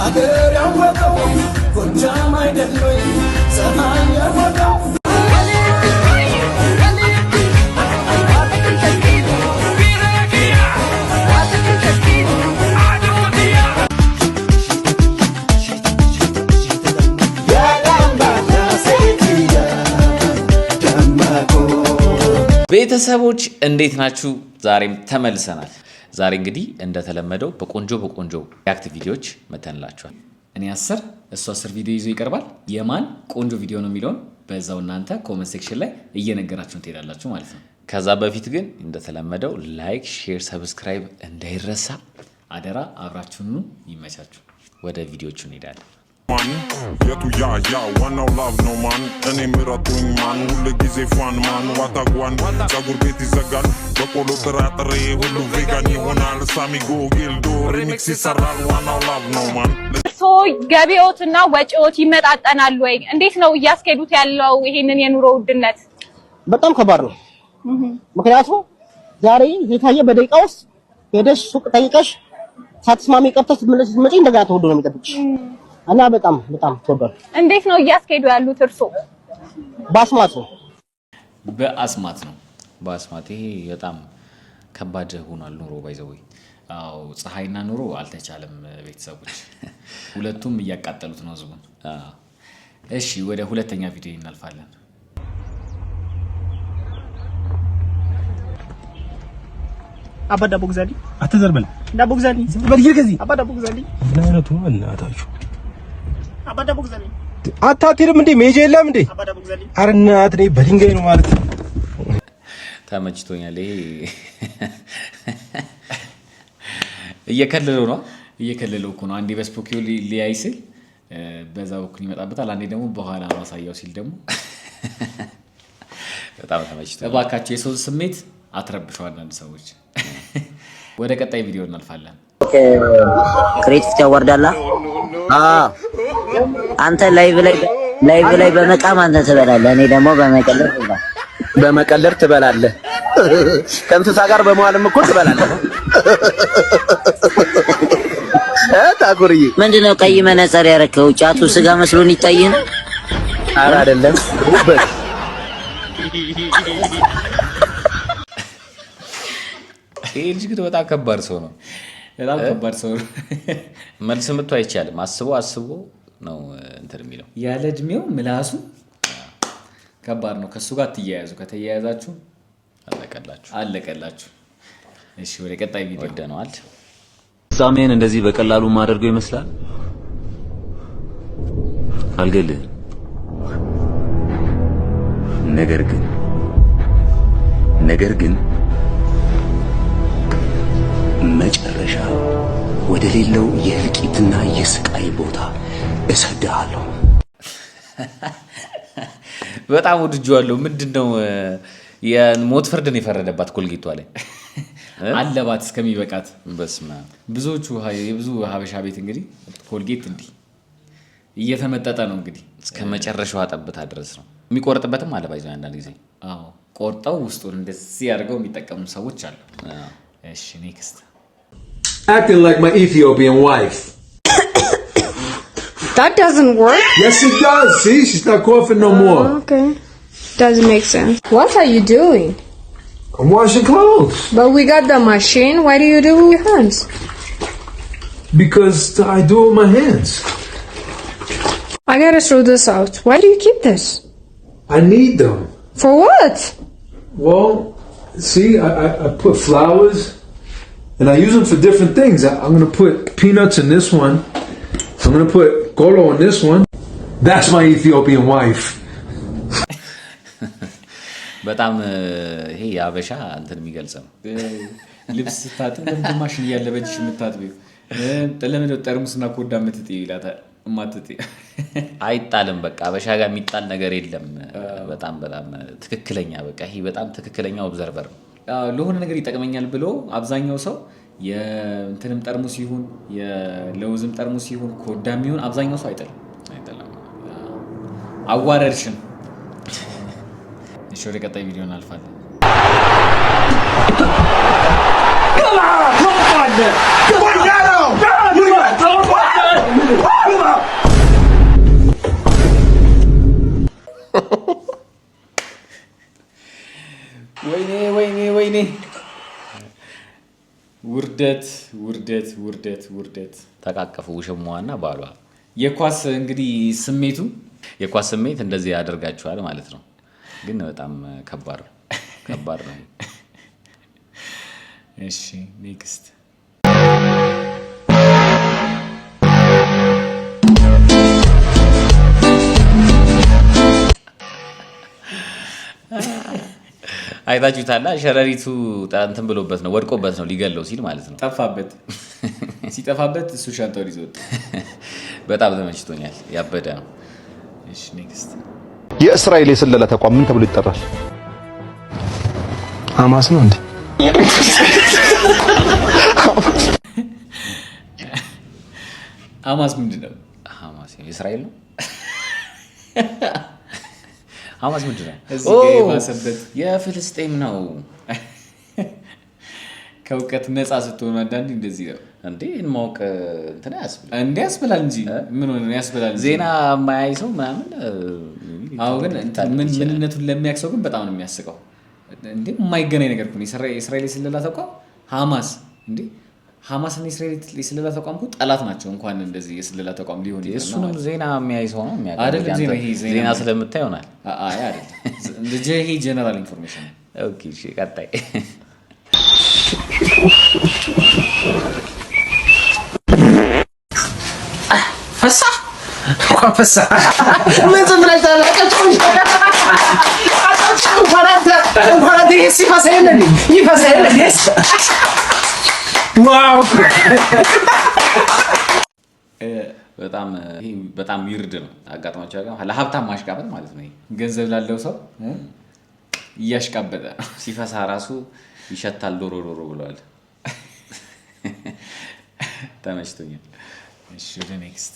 አገር ያወቀው ጎጃም አይደለይ ፀሐይ ያወቀው ቤተሰቦች እንዴት ናችሁ? ዛሬም ተመልሰናል። ዛሬ እንግዲህ እንደተለመደው በቆንጆ ሪአክት ቪዲዮዎች መተንላችኋል። እኔ 10 እሱ 10 ቪዲዮ ይዞ ይቀርባል። የማን ቆንጆ ቪዲዮ ነው የሚለውን በዛው እናንተ ኮሜንት ሴክሽን ላይ እየነገራችሁን ትሄዳላችሁ ማለት ነው። ከዛ በፊት ግን እንደተለመደው ላይክ፣ ሼር፣ ሰብስክራይብ እንዳይረሳ አደራ። አብራችሁኑ ይመቻችሁ። ወደ ቪዲዮቹ እንሄዳለን። የቱ ያ ዋናው ላቭ ነው ማን እኔ ምረጡኝ ማን ሁሉ ጊዜ ፋን ማን ዋታጓን ጸጉር ቤት ይዘጋል በቆሎ ጥራጥሬ ሁሉ ቬጋን ይሆናል ሳሚጎ ጊልዶ ሪሚክስ ይሰራል ዋናው ላቭ ነው ማን ገቢዎትና ወጪዎች ይመጣጠናል ወይ? እንዴት ነው እያስኬዱት ያለው ይሄንን የኑሮ ውድነት? በጣም ከባድ ነው። ምክንያቱም ዛሬ የታየ በደቂቃ ውስጥ ሄደሽ ሱቅ ጠይቀሽ ሳትስማሚ ቀርተሽ ስትመጪ እንደገና ተወዶ ነው የሚጠብቅሽ እና በጣም ተወዷል። እንዴት ነው እያስኬዱ ያሉት እርሶ? በአስማት ነው። በአስማት ይሄ በጣም ከባድ ሆኗል ኑሮ ባይዘው። አዎ ፀሐይና ኑሮ አልተቻለም ቤተሰቦች። ሁለቱም እያቃጠሉት ነው ህዝቡን። እሺ ወደ ሁለተኛ ቪዲዮ እናልፋለን። አባ ዳቦ ግዛሊ አትዘርበል ዳቦ ግዛሊ ዘርበል ይገዚ አባ ዳቦ ግዛሊ ምናረቱ እናታችሁ አባ ዳቦ ግዛሊ አታትርም እንዴ ሜጄ የለም እንዴ? አባ ዳቦ ግዛሊ ኧረ እናት ነኝ በድንጋይ ነው ማለት ተመችቶኛል። ይሄ እየከለለው እኮ ነው። አንዴ በስፖኪዮ ሊያይ ሲል በዛው በኩል ይመጣበታል። አንዴ ደግሞ በኋላ ማሳያው ሲል ደግሞ በጣም ተመችቶኛል። እባካችሁ የሰው ስሜት አትረብሹ አንዳንድ ሰዎች። ወደ ቀጣይ ቪዲዮ እናልፋለን። ክሬቲቭ ያወርዳላ። አንተ ላይቭ ላይ በመቃም አንተ ትበላለህ፣ እኔ ደግሞ በመቀለር ትበላለህ። ከእንስሳ ጋር በመዋልም እኮ ትበላለህ። ታኩርዬ ምንድነው ቀይ መነጽር ያረከው? ጫቱ ስጋ መስሎን ይታየን? ኧረ አይደለም። ይሄ ልጅ ግን በጣም ከባድ ሰው ነው። መልስ ምቱ አይቻልም። አስቦ ነው እንትን የሚለው ያለ እድሜው ምላሱ ከባድ ነው። ከሱ ጋር ትያያዙ። ከተያያዛችሁ አለቀላችሁ። እሺ ወደ ቀጣይ ቪዲዮ ወደነዋል። ሳሜን እንደዚህ በቀላሉ ማደርገው ይመስላል። አልገልህ ነገር ግን መጨረሻ ወደ ሌለው የእልቂትና የስቃይ ቦታ እሰድሃለሁ። በጣም ወድጄዋለሁ። ምንድነው የሞት ፍርድን የፈረደባት ኮልጌቷ ላይ አለባት እስከሚበቃት። በስማ የብዙ ሀበሻ ቤት እንግዲህ ኮልጌት እንዲህ እየተመጠጠ ነው እንግዲህ እስከ መጨረሻው ጠብታ ድረስ ነው የሚቆርጥበትም አለ ባይዘው አንዳንድ ጊዜ። አዎ ቆርጠው ውስጡን እንደዚህ ያርገው የሚጠቀሙ ሰዎች አሉ። እሺ ኔክስት acting like my Ethiopian wife. That doesn't work. Yes, it does. See, she's not coughing no more. Okay. Doesn't make sense. What are you doing? I'm washing clothes. But we got the machine. Why do you do it with your hands? Because I do it with my hands. I gotta throw this out. Why do you keep this? I need them. For what? Well, see, I put flowers. And I use them for different things. I'm going to put peanuts in this one. I'm going to put kolo in this one. That's my Ethiopian wife. በጣም ይሄ ያበሻ እንትን የሚገልጽ ነው። ልብስ ታጥብ ለማሽን ያለ በእጅሽ የምታጥቢው ለምን ጠርሙስና ኮዳ የምትጥይ ይላታል። ማጥጥይ አይጣልም። በቃ አበሻ ጋር የሚጣል ነገር የለም። በጣም ትክክለኛ በቃ ይሄ በጣም ትክክለኛ ኦብዘርቨር ነው። ለሆነ ነገር ይጠቅመኛል ብሎ አብዛኛው ሰው የእንትንም ጠርሙስ ይሁን የለውዝም ጠርሙስ ይሁን ኮዳም ይሁን አብዛኛው ሰው አይጠላም። አዋረድሽን። እሺ ወደ ቀጣይ ቪዲዮ እናልፋለን። ውርደት ተቃቀፉ ውሽማዋና ባሏ። የኳስ እንግዲህ የኳስ ስሜት እንደዚህ ያደርጋችኋል ማለት ነው። ግን በጣም ከባድ ነው። እሺ ኔክስት አይታችሁታል። ሸረሪቱ እንትን ብሎበት ነው ወድቆበት ነው ሊገለው ሲል ማለት ነው። ሲጠፋበት እሱ ሻንጣውን ይዞ ወጣ። በጣም ተመችቶኛል። ያበደ ነው። እሺ ኔክስት የእስራኤል የስለላ ተቋም ምን ተብሎ ይጠራል? ሐማስ ነው እንዴ? ሐማስ ምንድን ነው? ሐማስ የእስራኤል ነው። ሐማስ ምንድን ነው? የፍልስጤም ነው። ከእውቀት ነፃ ስትሆኑ አንዳንዴ እንደዚህ ነው እንዴ ማወቅ እንትን ያስብላል እንጂ ምን ሆነ ያስብላል። ዜና የማያይ ሰው ምናምን አዎ፣ ግን ምንነቱን ለሚያውቅ ሰው ግን በጣም ነው የሚያስቀው። እንዴ የማይገናኝ ነገር እኮ ነው። የእስራኤል የስለላ ተቋም ሐማስ እንዴ ሐማስና የእስራኤል የስለላ ተቋም እኮ ጠላት ናቸው። እንኳን እንደዚህ የስለላ ተቋም ሊሆን ይችላል። እሱንም ዜና የሚያይ ሰው ነው የሚያውቀው አይደል? ዜና ስለምታይ ይሆናል። አይ አይደል፣ እንጂ ይሄ ጀነራል ኢንፎርሜሽን። ኦኬ እሺ፣ ቀጣይ ፈሳ ምን ዝም ብለሽ ታላቀች እንኳን ይሄስ ይፈሰል ዋው በጣም ይርድ ነው። አጋጥማቸው ያለው ለሀብታም ማሽቃበጥ ማለት ነው። ገንዘብ ላለው ሰው እያሽቃበጠ ሲፈሳ ራሱ ይሸታል ዶሮ ብለዋል። ተመችቶኛል። እሺ ወደ ኔክስት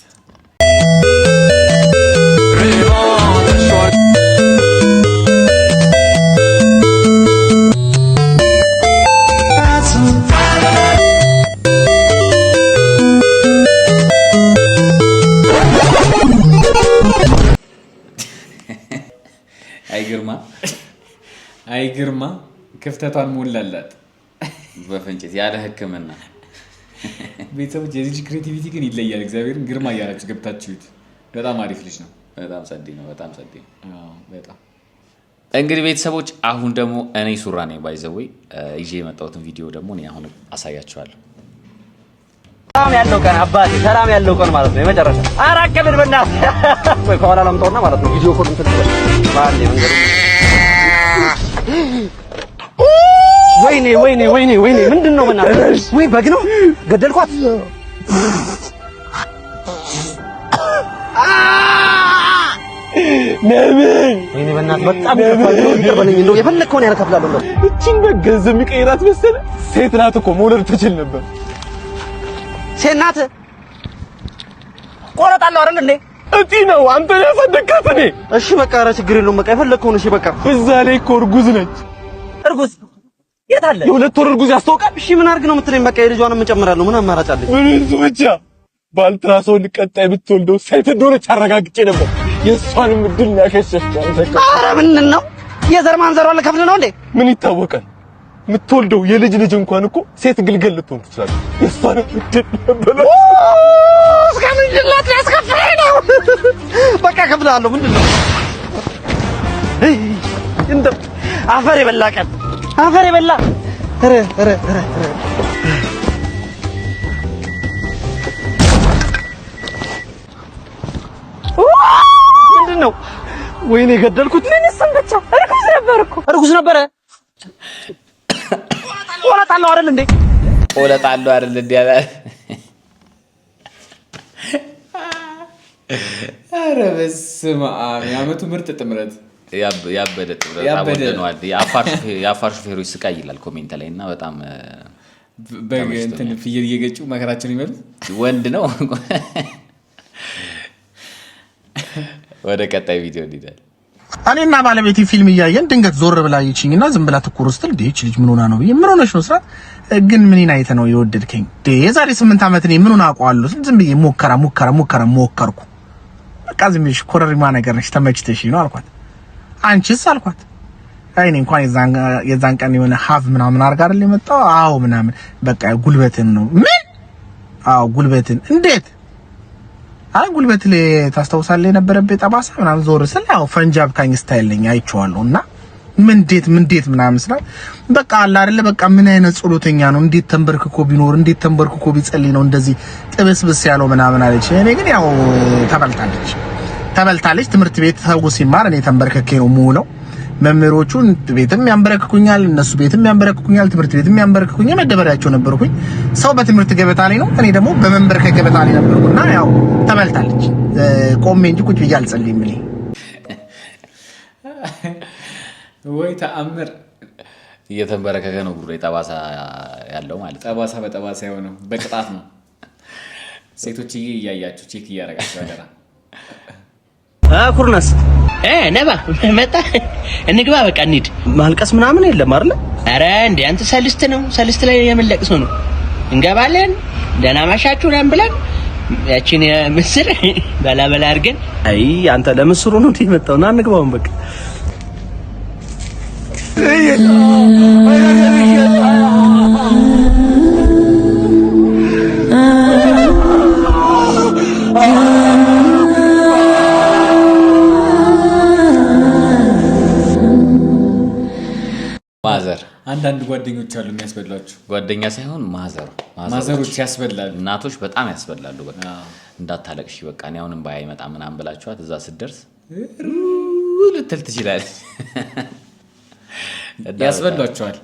አይግርማ ክፍተቷን ሞላላት በፍንጭት ያለ ሕክምና። ቤተሰቦች የዚህ ክሬቲቪቲ ግን ይለያል። እግዚአብሔርን ግርማ እያላችሁ ገብታችሁት በጣም አሪፍ ልጅ ነው። በጣም ጸዴ ነው። በጣም እንግዲህ ቤተሰቦች አሁን ደግሞ እኔ ሱራ ነኝ ባይዘው ይዤ የመጣሁትን ቪዲዮ ደግሞ እኔ አሁን አሳያችኋለሁ። ሰላም ያለው ቀን አባቴ፣ ሰላም ያለው ቀን ማለት ነው የመጨረሻ አራከብን በእናትህ ወይ ከኋላ ለምጣውና ማለት ነው ቪዲዮ ኮል እንትን ባል መንገዱ ወይኔ ምንድነው በእናትህ? ወይ በግ ነው ገደልኳት። ወይኔ በእናትህ በጣም ይገርመኝ ነው። የፈለከውን ያልከፍላለሁ ነው። እቺን በግ ገንዘብ የሚቀይራት መሰለህ? ሴት ናት እኮ መውለድ ትችል ነበር። ሴት ናት። ቆረጣለሁ አይደል እንዴ? እጢ ነው አንተ ያሳደግካት እኔ። እሺ በቃ ኧረ ችግር የለውም በቃ የፈለከውን። እሺ በቃ በዛ ላይ እኮ እርጉዝ ነች። እርጉዝ የት አለ? የ2 ወር እርጉዝ ያስታውቃል። እሺ ምን አድርግ ነው የምትለኝ? በቃ የልጇንም እጨምራለሁ። ምን አማራጭ አለኝ? ምን እሱ ብቻ ባልትራሶን ቀጣይ ብትወልደው ሴት እንደሆነች አረጋግጬ ነበር። የእሷንም እድል ያከሸፍኩ አንተ። ኧረ ምንድን ነው የዘር ማንዘሯ ለከፍል ነው እንዴ? ምን ይታወቃል? የምትወልደው የልጅ ልጅ እንኳን እኮ ሴት ግልገል ልትሆን ትችላለች። የእሷንም እድል ነበር። እስከምን ጅላት ያስከፍለኝ ነው? በቃ ከፍላለሁ። ምንድን ነው እንደው አፈር የበላ ቀን አፈር የበላ ኧረ ምንድን ነው? ወይኔ የገደልኩት ምን ሰንበቻ። እርጉዝ ነበረ። ቆለጣለሁ አይደል እንዴ? ያለ ኧረ በስመ አብ። የዓመቱ ምርጥ ጥምረት ያበደ ጥምረት። የአፋር ሹፌሮች ስቃይ ይላል ኮሜንት ላይ እና በጣም እንትን ፍየል እየገጩ መከራቸውን ይመሉት ወንድ ነው። ወደ ቀጣይ ቪዲዮ እንሂዳለን። እኔና ባለቤቴ ፊልም እያየን ድንገት ዞር ብላ ይችኝና ዝም ብላ ትኩር ስትል ዲች ልጅ ምን ሆና ነው ብዬ ምን ሆነሽ ነው ስራት፣ ግን ምን አይተ ነው የወደድከኝ? የዛሬ 8 ዓመት እኔ ምን ሆና አውቀዋለሁ? ዝም ብዬ ሞከርኩ። በቃ ዝም ብዬሽ ኮረሪማ ነገር ነሽ ተመችተሽ ነው አልኳት። አንቺስ አልኳት። አይኔ እንኳን የዛን ቀን የሆነ ሀፍ ምናምን አርጋ አይደል የመጣው አዎ ምናምን በቃ ጉልበትን ነው ምን አዎ ጉልበትን እንዴት አይ ጉልበት ላይ ታስተውሳለህ የነበረበት ጠባሳ ምናምን ዞር ስለ አዎ ፈንጃብ ካኝ ስታይል ነኝ አይቼዋለሁና ምንዴት ምናምን ስላ በቃ አለ አይደለ በቃ ምን አይነት ጸሎተኛ ነው እንዴት ተንበርክኮ ቢኖር እንዴት ተንበርክኮ ቢጸልይ ነው እንደዚህ ጥብስብስ ያለው ምናምን አለች እኔ ግን ያው ተበልታለች ትምህርት ቤት ተው ሲማር እኔ ተንበርክኬ ነው ሙሉ መምህሮቹ ቤትም ያንበረክኩኛል እነሱ ቤትም ያንበረክኩኛል ትምህርት ቤትም ያንበረክኩኛል መደበሪያቸው ነበርኩኝ ሰው በትምህርት ገበታ ላይ ነው እኔ ደግሞ በመንበርከክ ገበታ ላይ ነበርኩና ያው ተበልታለች ቆሜ እንጂ ቁጭ ብዬ አልጸልይም እኔ ወይ ተአምር እየተንበረከከ ነው ጉሮ ጠባሳ ያለው ማለት ጠባሳ በጠባሳ የሆነው በቅጣት ነው ሴቶችዬ እያያችሁ ቼክ እያረጋችሁ አደራ ኩርናስ ነባ መጣ እንግባ በቃ እንሂድ ማልቀስ ምናምን የለም አይደል አረ እንዴ አንተ ሰልስት ላይ የምንለቅስ ነው እንገባለን ደህና ማሻችሁ ነን ብለን ያቺን ምስር በላ አድርገን አይ አንተ ለምስሩ ነው እንዴ መጣውና እንግባውን በቃ ማዘር አንዳንድ ጓደኞች አሉ የሚያስበላችሁ ጓደኛ ሳይሆን ማዘሮች ያስበላሉ እናቶች በጣም ያስበላሉ በቃ እንዳታለቅሽ በቃ እኔ አሁንም ባይ መጣ ምናምን ብላችኋት እዛ ስደርስ ልትል ትችላለች ያስበላችኋል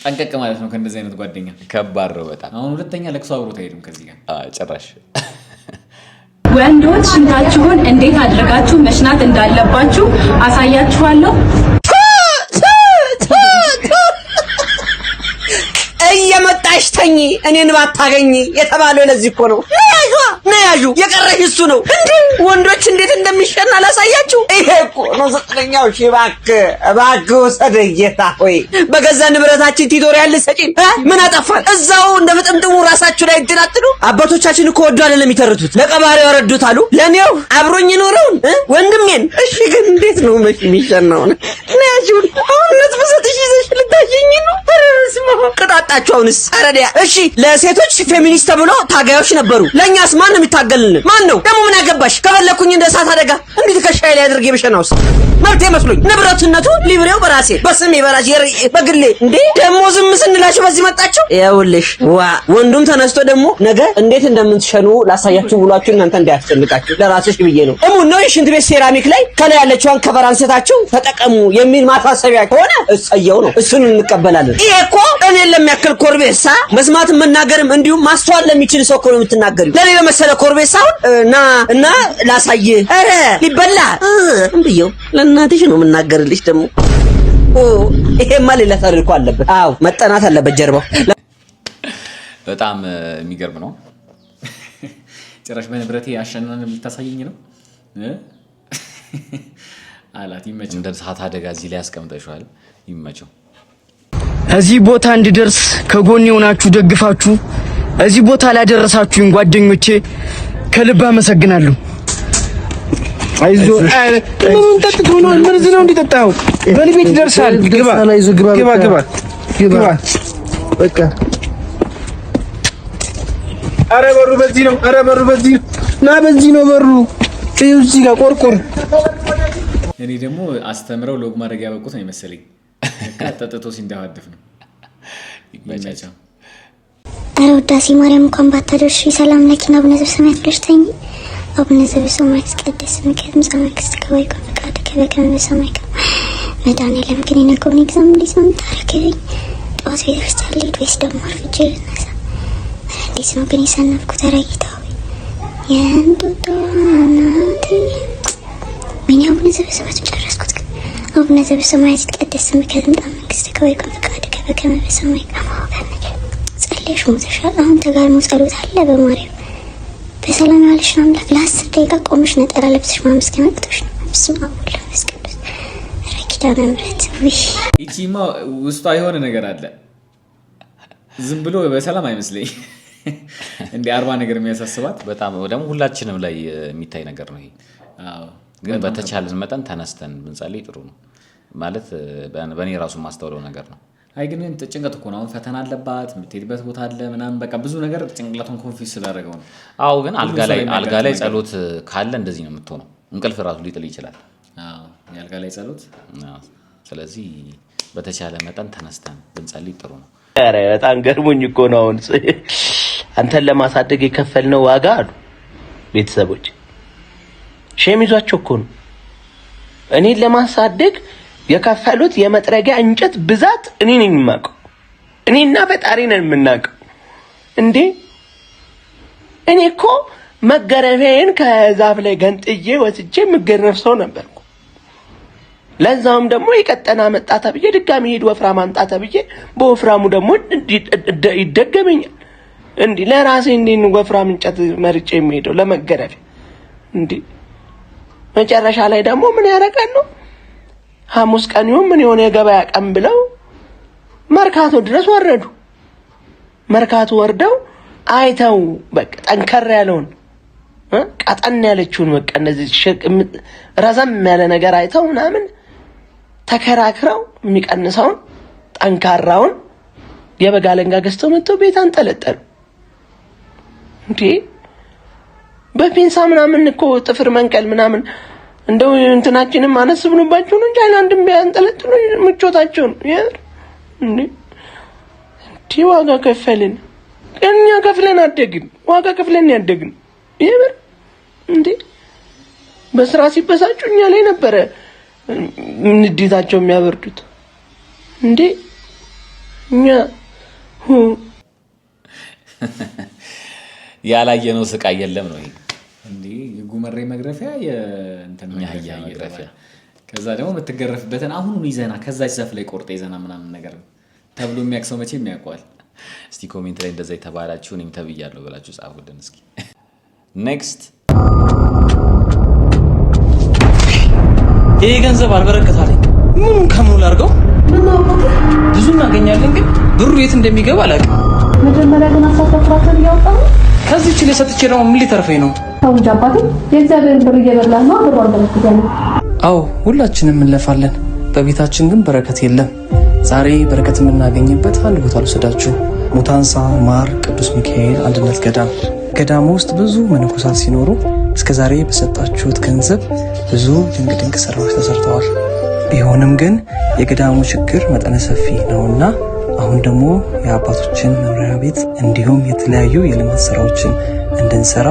ጠንቀቅ ማለት ነው ከእንደዚህ አይነት ጓደኛ ከባድ ነው በጣም አሁን ሁለተኛ ለቅሶ አብሮት አይሄድም ከዚህ ጋር ጭራሽ ወንዶች ሽንታችሁን እንዴት አድርጋችሁ መሽናት እንዳለባችሁ አሳያችኋለሁ እየመጣሽ ተኝ እኔን ባታገኝ የተባለው ለዚህ እኮ ነው ነያዡ የቀረሽ እሱ ነው እንዴ ወንዶች እንዴት እንደሚሸና ላሳያችሁ ይሄ እኮ ነው ዘጠነኛው እባክህ ወሰደኝ ጌታ ሆይ በገዛ ንብረታችን ቲቶሪያል ሰጪን ምን አጠፋን እዛው እንደምጥምጥሙ ራሳችሁ ላይ እንድናጥሉ አባቶቻችን እኮ ወዶ አይደለም የሚተርቱት ለቀባሪው ያረዱት አሉ ለኔው አብሮኝ ኖረውን ወንድሜን እሺ ግን እንዴት ነው የሚሸናው ነያዡ አሁን ለጥፈሰትሽ ይዘሽ ልታየኝ ነው ተረስማ ቅጣጣቸውንስ አረዲያ እሺ ለሴቶች ፌሚኒስት ብሎ ታጋዮች ነበሩ ለኛስ ማን ነው የሚታገልልን ማን ነው ደሞ ምን ያገባሽ ከፈለኩኝ እንደ እሳት አደጋ እንዴት ከሻይ ላይ አድርጌ በሸናውስ መብቴ መስሎኝ ንብረትነቱ ሊብሬው በራሴ በስሜ በራሴ በግሌ እንዴ ደሞ ዝም ስንላችሁ በዚህ መጣችሁ ያውልሽ ዋ ወንዱም ተነስቶ ደሞ ነገ እንዴት እንደምትሸኑ ላሳያችሁ ብሏችሁ እናንተ እንዲያስጨንቃችሁ ለራስሽ ብዬ ነው እሙን ነው የሽንት ቤት ሴራሚክ ላይ ከላይ ያለችውን ከቨር አንስታችሁ ተጠቀሙ የሚል ማታሰቢያ ከሆነ እሰየው ነው እሱን እንቀበላለን ይሄ እኮ እኔ ለሚያክል ኮርቤሳ መስማት መናገርም እንዲሁም ማስተዋል ለሚችል ሰው እኮ ነው የምትናገሪው ለኔ ለመሰለ ኮርቤሳውን እና ላሳየ አረ ሊበላ እንብየው ለእናትሽ ነው የምናገርልሽ ደሞ ይሄማ ሌላ ታሪክ አለበት አው መጠናት አለበት ጀርባው በጣም የሚገርም ነው ጭራሽ በንብረቴ አሸናን ልታሳየኝ ነው አላት ይመቸው እንደ ሰዓት አደጋ እዚህ ላይ ያስቀምጠሻል ይመቸው እዚህ ቦታ እንድደርስ ከጎኔ ሆናችሁ ደግፋችሁ እዚህ ቦታ ላደረሳችሁኝ ጓደኞቼ ከልብ አመሰግናለሁ አይዞ ምን ተጥቶ ነው መርዝ ነው እንዲጠጣው በልቤት ይደርሳል ግባ በቃ አረ በሩ በዚህ ነው ና በዚህ ነው በሩ እዚህ ጋር ቆርቆር እኔ ደግሞ አስተምረው ሎግ ማድረግ ያበቁት ነው መሰለኝ ከተጠጥቶ ሲንዳዋደፍ ነው ይመቻቸው አረ ወዳሴ ማርያም እንኳን ባታደርሽ ሰላም ለኪና አቡነ ዘበሰማያት ብለሽ ተኝ አቡነ ዘበሰማያት ቀደስ ምክም ዘመክስት ከወይ ከፈቃደ ከበከም በሰማይ መድኃኒዓለም ግን የነገውን ኤግዛም እንዴት ነው የምታረገኝ ጠዋት ቤተክርስቲያን ልሄድ ወይስ ደግሞ አርፍጄ ልነሳ እንዴት ነው ግን የሰነፍኩት ተረጊታው የእንጦጦ እናቴ ምን አቡነ ዘበሰማያት ጨረስኩት አቡነ ዘበሰማያት ቀደስ ምክም ዘመክስት ከወይ ከፈቃደ ከበከም በሰማይ ጸልየሽ ሞተሻል አሁን ተጋርሞ ጸሎት አለ በማርያም በሰላም ያለሽ አምላክ ለ10 ደቂቃ ቆመሽ ነጠላ ለብሰሽ ማመስገን አቅቶሽ ነው በስመ አብ ወወልድ ወመንፈስ ቅዱስ ረኪዳነ ምሕረት እቺማ ውስጧ የሆነ ነገር አለ ዝም ብሎ በሰላም አይመስለኝ እንዴ 40 ነገር የሚያሳስባት በጣም ደግሞ ሁላችንም ላይ የሚታይ ነገር ነው ይሄ ግን በተቻለን መጠን ተነስተን ብንጸልይ ጥሩ ነው ማለት በእኔ ራሱ ማስተውለው ነገር ነው። አይ ግን ጭንቀት እኮ ነው። አሁን ፈተና አለባት የምትሄድበት ቦታ አለ ምናምን በቃ ብዙ ነገር ጭንቅላቱን ኮንፊውዝ ስላደረገው ነው። አዎ ግን አልጋ ላይ ጸሎት ካለ እንደዚህ ነው የምትሆነው። እንቅልፍ ራሱ ሊጥል ይችላል። አዎ የአልጋ ላይ ጸሎት። ስለዚህ በተቻለ መጠን ተነስተን ብንጸልይ ጥሩ ነው። ኧረ በጣም ገርሞኝ እኮ ነው አሁን አንተን ለማሳደግ የከፈልነው ዋጋ አሉ ቤተሰቦች ሼም ይዟቸው እኮ ነው እኔን ለማሳደግ የከፈሉት የመጥረጊያ እንጨት ብዛት እኔ ነኝ የማውቀው። እኔና ፈጣሪ ነን የምናውቀው። እንዴ እኔ እኮ መገረፌን ከዛፍ ላይ ገንጥዬ ወስጄ የምገረፍ ሰው ነበርኩ። ለዛውም ደግሞ የቀጠና መጣ ተብዬ ድጋሚ ሄድ ወፍራም አምጣ ተብዬ በወፍራሙ ደግሞ ይደገመኛል። እንዴ ለራሴ እንዴን ወፍራም እንጨት መርጬ የሚሄደው ለመገረፍ? እንዴ መጨረሻ ላይ ደግሞ ምን ያደርጋሉ? ሐሙስ ቀን ይሁን ምን የሆነ የገበያ ቀን ብለው መርካቶ ድረስ ወረዱ። መርካቶ ወርደው አይተው በቃ ጠንከር ያለውን ቀጠን ያለችውን በቃ እንደዚህ ረዘም ያለ ነገር አይተው ምናምን ተከራክረው የሚቀንሰውን ጠንካራውን የበጋ ለንጋ ገዝተው መጥተው ቤት አንጠለጠሉ። እንዴ በፒንሳ ምናምን እኮ ጥፍር መንቀል ምናምን እንደው እንትናችንም አነስ ብሎባቸው ነው እንጂ አይላንድም ቢያንጠለጥሉ ምቾታቸው ነው። እንዴ ዋጋ ከፈልን እኛ ከፍለን አደግን። ዋጋ ከፍለን ያደግን ይሄ እንዴ በስራ ሲበሳጩ እኛ ላይ ነበረ ንዴታቸው የሚያበርዱት። እንዴ እኛ ያላየነው ስቃይ የለም ነው ይሄ። እንዴ የጉመሬ መግረፊያ የእንትን መግረፊያ ከዛ ደግሞ የምትገረፍበትን አሁኑን ይዘና ከዛች ዛፍ ላይ ቆርጠ ይዘና ምናምን ነገር ተብሎ የሚያክሰው መቼ የሚያውቀዋል። እስቲ ኮሜንት ላይ እንደዛ የተባላችሁ እኔም ተብያለሁ ብላችሁ ጻፉልን እስኪ። ኔክስት ይሄ ገንዘብ አልበረከታለኝ። ምኑን ከምኑ ላድርገው? ብዙ እናገኛለን ግን ብሩ የት እንደሚገባ አላውቅም። መጀመሪያ ግን አሳፈራተን ያወጣው ከዚህች ላይ ሰጥቼ ደግሞ ምን ሊተርፈኝ ነው? ተው እንጂ አባቴ፣ የእግዚአብሔርን ብር እየበላህ ነው። ብሩ አልበረከተኝ። አዎ ሁላችንም እንለፋለን፣ በቤታችን ግን በረከት የለም። ዛሬ በረከት የምናገኝበት አንድ ቦታ ልወስዳችሁ። ሙታንሳ ማር ቅዱስ ሚካኤል አንድነት ገዳም። ገዳሙ ውስጥ ብዙ መነኮሳት ሲኖሩ እስከዛሬ በሰጣችሁት ገንዘብ ብዙ ድንቅ ስራዎች ተሰርተዋል። ቢሆንም ግን የገዳሙ ችግር መጠነ ሰፊ ነውና አሁን ደግሞ የአባቶችን መምሪያ ቤት እንዲሁም የተለያዩ የልማት ስራዎችን እንድንሰራ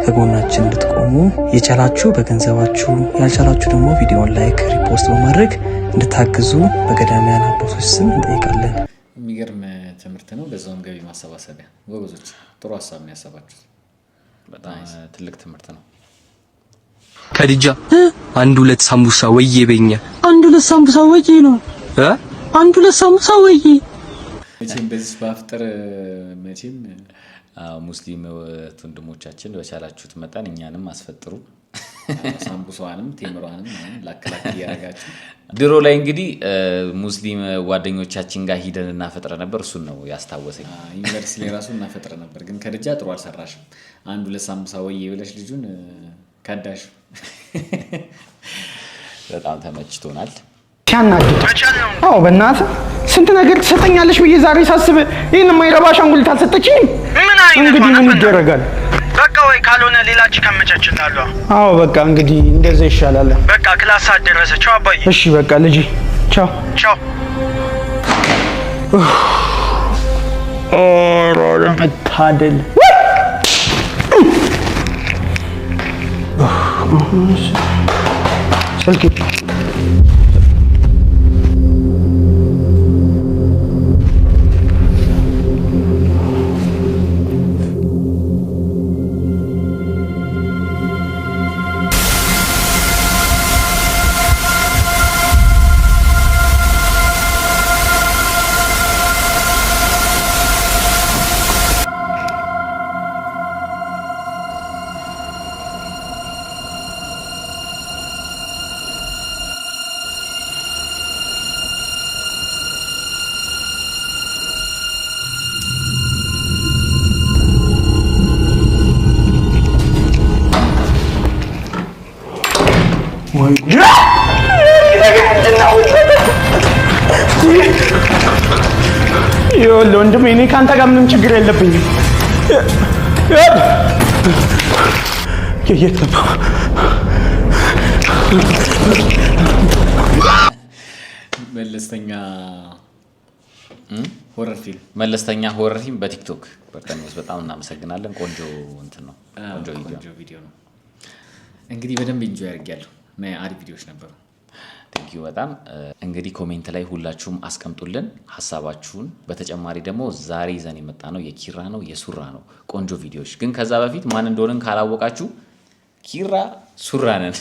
ከጎናችን እንድትቆሙ የቻላችሁ በገንዘባችሁ ያልቻላችሁ ደግሞ ቪዲዮን ላይክ ሪፖስት በማድረግ እንድታግዙ በገዳሚያን አባቶች ስም እንጠይቃለን። የሚገርም ትምህርት ነው። በዛውም ገቢ ማሰባሰቢያ ጎበዞች፣ ጥሩ ሀሳብ ነው ያሰባችሁት። በጣም ትልቅ ትምህርት ነው። ከድጃ አንድ ሁለት ሳምቡሳ ወዬ በኛ አንድ ሁለት ሳምቡሳ ወዬ ነው አንድ ሁለት ሳምቡሳ ወዬ መቼም በዚህ ባፍጥር መቼም ሙስሊም ወንድሞቻችን በቻላችሁት መጠን እኛንም አስፈጥሩ። ሳምቡሳዋንም ቴምሯንም ላከላክ ያረጋችሁ። ድሮ ላይ እንግዲህ ሙስሊም ጓደኞቻችን ጋር ሂደን እናፈጥረ ነበር። እሱን ነው ያስታወሰኝ። ዩኒቨርሲቲ ላይ ራሱ እናፈጥረ ነበር። ግን ከድጃ ጥሩ አልሰራሽም። አንድ ሁለት ሳምቡሳ ወዬ ብለሽ ልጁን ከዳሽ። በጣም ተመችቶናል። ሲያናድድ አዎ፣ በእናትህ ስንት ነገር ትሰጠኛለሽ ብዬ ዛሬ ሳስብ ይሄን የማይረባ አሻንጉሊት አልሰጠችኝም። እንግዲህ ምን ይደረጋል? በቃ ወይ ካልሆነ ሌላ ከመቻችላለሁ። አዎ በቃ እንግዲህ እንደዛ ይሻላል። በቃ ክላስ አደረሰ። ቻው አባዬ። እሺ በቃ ልጅ ቻው ቻው። ኦሮ መታደል ስልክ ወይ ይኸውልህ ወንድሜ እኔ ከአንተ ጋር ምንም ችግር የለብኝም። የት ገባ? መለስተኛ ሆረር ፊልም በቲክቶክ በርተሚስ በጣም እናመሰግናለን። ቆንጆ እንትን ነው። ቆንጆ ቪዲዮ ነው። እንግዲህ በደንብ ኢንጆይ አድርጌያለሁ። አሪፍ ቪዲዮዎች ነበሩ። ቴንክ ዩ በጣም እንግዲህ ኮሜንት ላይ ሁላችሁም አስቀምጡልን ሀሳባችሁን። በተጨማሪ ደግሞ ዛሬ ይዘን የመጣ ነው የኪራ ነው የሱራ ነው ቆንጆ ቪዲዮዎች። ግን ከዛ በፊት ማን እንደሆነን ካላወቃችሁ ኪራ ሱራ ነን።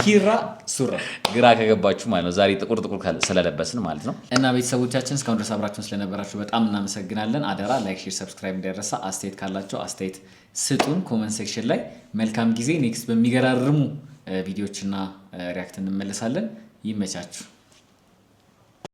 ኪራ ሱራ ግራ ከገባችሁ ማለት ነው። ዛሬ ጥቁር ስለለበስን ማለት ነው። እና ቤተሰቦቻችን እስካሁን ድረስ አብራችሁን ስለነበራችሁ በጣም እናመሰግናለን። አደራ ላይክ፣ ሼር፣ ሰብስክራይብ እንዳይረሳ። አስተያየት ካላችሁ አስተያየት ስጡን ኮሜንት ሴክሽን ላይ። መልካም ጊዜ። ኔክስት በሚገራርሙ ቪዲዮዎችና ሪያክት እንመለሳለን። ይመቻችሁ።